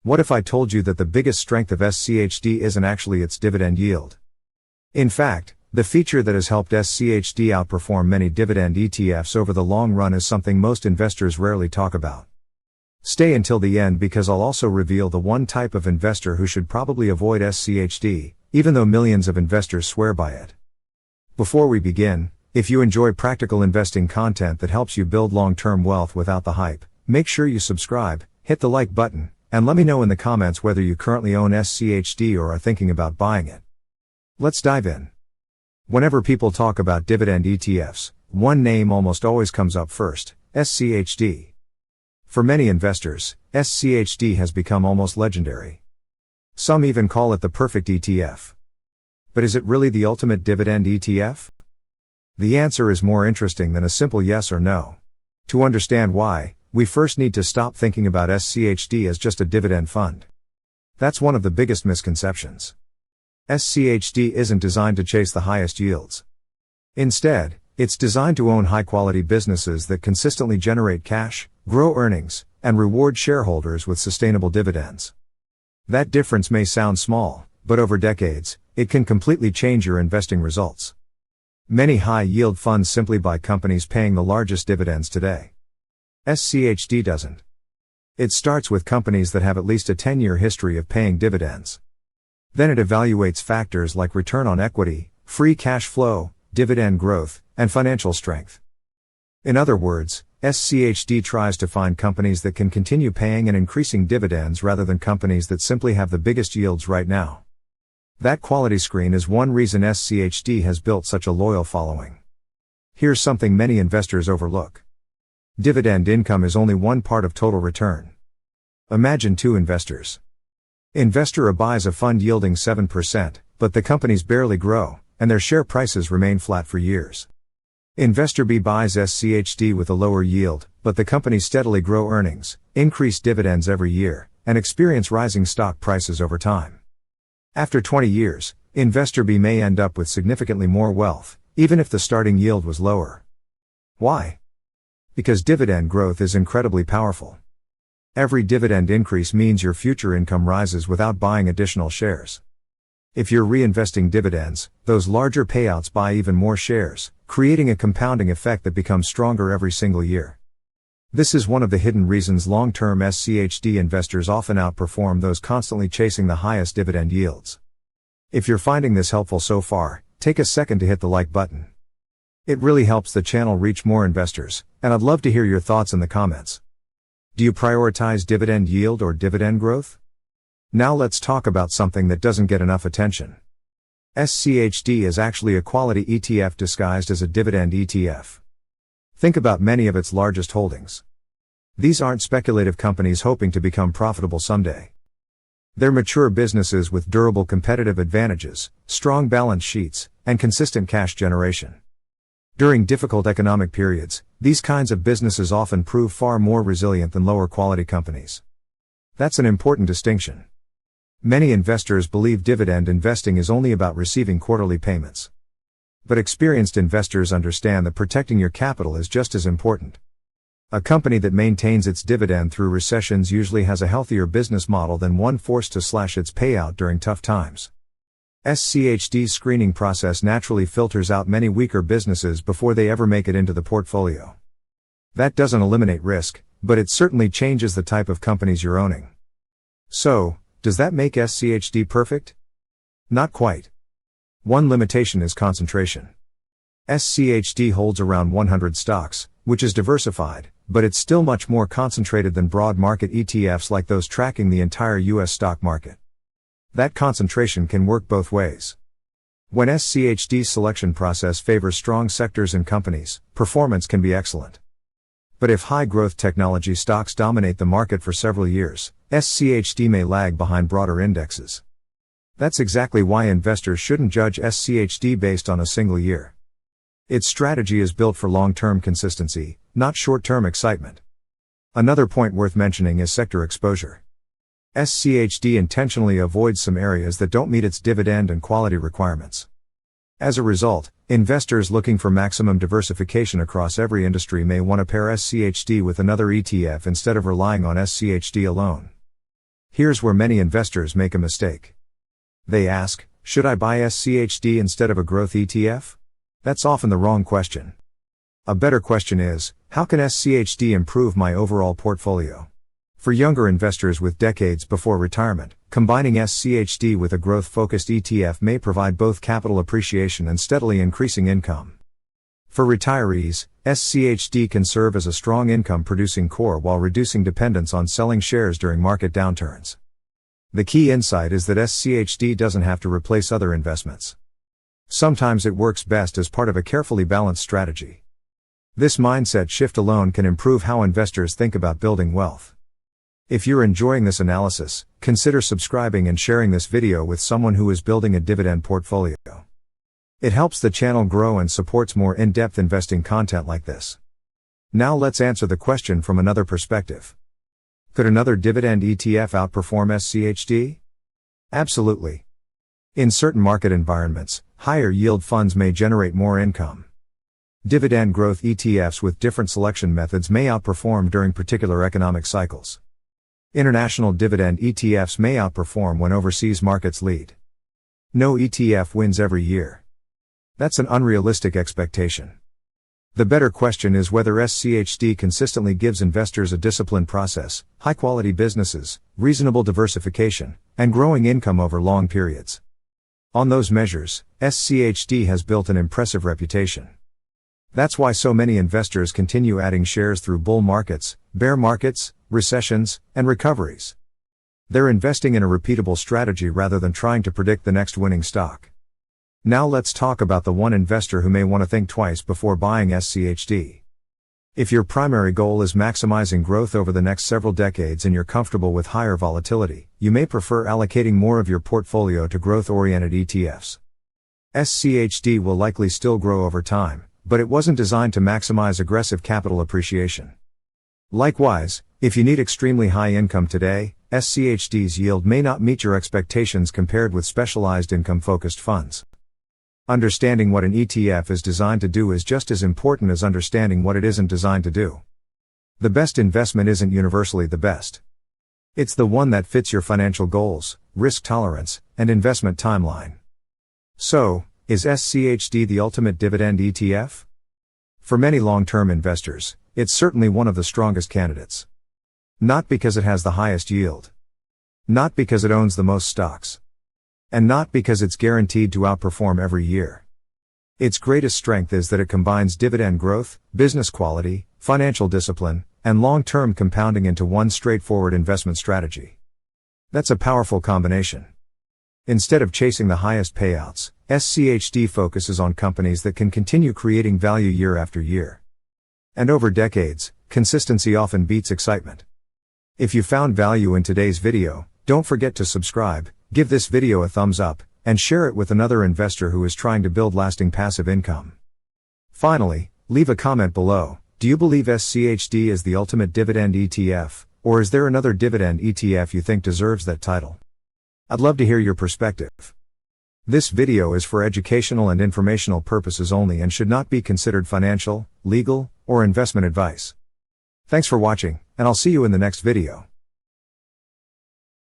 What if I told you that the biggest strength of SCHD isn't actually its dividend yield? In fact, the feature that has helped SCHD outperform many dividend ETFs over the long run is something most investors rarely talk about. Stay until the end because I'll also reveal the one type of investor who should probably avoid SCHD, even though millions of investors swear by it. Before we begin, if you enjoy practical investing content that helps you build long-term wealth without the hype, make sure you subscribe, hit the like button, and let me know in the comments whether you currently own SCHD or are thinking about buying it. Let's dive in. Whenever people talk about dividend ETFs, one name almost always comes up first: SCHD. For many investors, SCHD has become almost legendary. Some even call it the perfect ETF. But is it really the ultimate dividend ETF? The answer is more interesting than a simple yes or no. To understand why, we first need to stop thinking about SCHD as just a dividend fund. That's one of the biggest misconceptions. SCHD isn't designed to chase the highest yields. Instead, it's designed to own high-quality businesses that consistently generate cash, grow earnings, and reward shareholders with sustainable dividends. That difference may sound small, but over decades, it can completely change your investing results. Many high-yield funds simply buy companies paying the largest dividends today. SCHD doesn't. It starts with companies that have at least a 10-year history of paying dividends. Then it evaluates factors like return on equity, free cash flow, dividend growth, and financial strength. In other words, SCHD tries to find companies that can continue paying and increasing dividends rather than companies that simply have the biggest yields right now. That quality screen is one reason SCHD has built such a loyal following. Here's something many investors overlook. Dividend income is only one part of total return. Imagine two investors. Investor A buys a fund yielding 7%, but the companies barely grow, and their share prices remain flat for years. Investor B buys SCHD with a lower yield, but the companies steadily grow earnings, increase dividends every year, and experience rising stock prices over time. After 20 years, Investor B may end up with significantly more wealth, even if the starting yield was lower. Why? Because dividend growth is incredibly powerful. Every dividend increase means your future income rises without buying additional shares. If you're reinvesting dividends, those larger payouts buy even more shares, creating a compounding effect that becomes stronger every single year. This is one of the hidden reasons long-term SCHD investors often outperform those constantly chasing the highest dividend yields. If you're finding this helpful so far, take a second to hit the like button. It really helps the channel reach more investors, and I'd love to hear your thoughts in the comments. Do you prioritize dividend yield or dividend growth? Now let's talk about something that doesn't get enough attention. SCHD is actually a quality ETF disguised as a dividend ETF. Think about many of its largest holdings. These aren't speculative companies hoping to become profitable someday. They're mature businesses with durable competitive advantages, strong balance sheets, and consistent cash generation. During difficult economic periods, these kinds of businesses often prove far more resilient than lower quality companies. That's an important distinction. Many investors believe dividend investing is only about receiving quarterly payments. But experienced investors understand that protecting your capital is just as important. A company that maintains its dividend through recessions usually has a healthier business model than one forced to slash its payout during tough times. SCHD's screening process naturally filters out many weaker businesses before they ever make it into the portfolio. That doesn't eliminate risk, but it certainly changes the type of companies you're owning. So, does that make SCHD perfect? Not quite. One limitation is concentration. SCHD holds around 100 stocks, which is diversified, but it's still much more concentrated than broad market ETFs like those tracking the entire US stock market. That concentration can work both ways. When SCHD's selection process favors strong sectors and companies, performance can be excellent. But if high-growth technology stocks dominate the market for several years, SCHD may lag behind broader indexes. That's exactly why investors shouldn't judge SCHD based on a single year. Its strategy is built for long-term consistency, not short-term excitement. Another point worth mentioning is sector exposure. SCHD intentionally avoids some areas that don't meet its dividend and quality requirements. As a result, investors looking for maximum diversification across every industry may want to pair SCHD with another ETF instead of relying on SCHD alone. Here's where many investors make a mistake. They ask, should I buy SCHD instead of a growth ETF? That's often the wrong question. A better question is, how can SCHD improve my overall portfolio? For younger investors with decades before retirement, combining SCHD with a growth-focused ETF may provide both capital appreciation and steadily increasing income. For retirees, SCHD can serve as a strong income-producing core while reducing dependence on selling shares during market downturns. The key insight is that SCHD doesn't have to replace other investments. Sometimes it works best as part of a carefully balanced strategy. This mindset shift alone can improve how investors think about building wealth. If you're enjoying this analysis, consider subscribing and sharing this video with someone who is building a dividend portfolio. It helps the channel grow and supports more in-depth investing content like this. Now let's answer the question from another perspective. Could another dividend ETF outperform SCHD? Absolutely. In certain market environments, higher yield funds may generate more income. Dividend growth ETFs with different selection methods may outperform during particular economic cycles. International dividend ETFs may outperform when overseas markets lead. No ETF wins every year. That's an unrealistic expectation. The better question is whether SCHD consistently gives investors a disciplined process, high-quality businesses, reasonable diversification, and growing income over long periods. On those measures, SCHD has built an impressive reputation. That's why so many investors continue adding shares through bull markets, bear markets, recessions, and recoveries. They're investing in a repeatable strategy rather than trying to predict the next winning stock. Now let's talk about the one investor who may want to think twice before buying SCHD. If your primary goal is maximizing growth over the next several decades and you're comfortable with higher volatility, you may prefer allocating more of your portfolio to growth-oriented ETFs. SCHD will likely still grow over time, but it wasn't designed to maximize aggressive capital appreciation. Likewise, if you need extremely high income today, SCHD's yield may not meet your expectations compared with specialized income-focused funds. Understanding what an ETF is designed to do is just as important as understanding what it isn't designed to do. The best investment isn't universally the best. It's the one that fits your financial goals, risk tolerance, and investment timeline. So, is SCHD the ultimate dividend ETF? For many long-term investors, it's certainly one of the strongest candidates. Not because it has the highest yield. Not because it owns the most stocks. And not because it's guaranteed to outperform every year. Its greatest strength is that it combines dividend growth, business quality, financial discipline, and long-term compounding into one straightforward investment strategy. That's a powerful combination. Instead of chasing the highest payouts, SCHD focuses on companies that can continue creating value year after year. And over decades, consistency often beats excitement. If you found value in today's video, don't forget to subscribe, give this video a thumbs up, and share it with another investor who is trying to build lasting passive income. Finally, leave a comment below. Do you believe SCHD is the ultimate dividend ETF, or is there another dividend ETF you think deserves that title? I'd love to hear your perspective. This video is for educational and informational purposes only and should not be considered financial, legal, or investment advice. Thanks for watching, and I'll see you in the next video.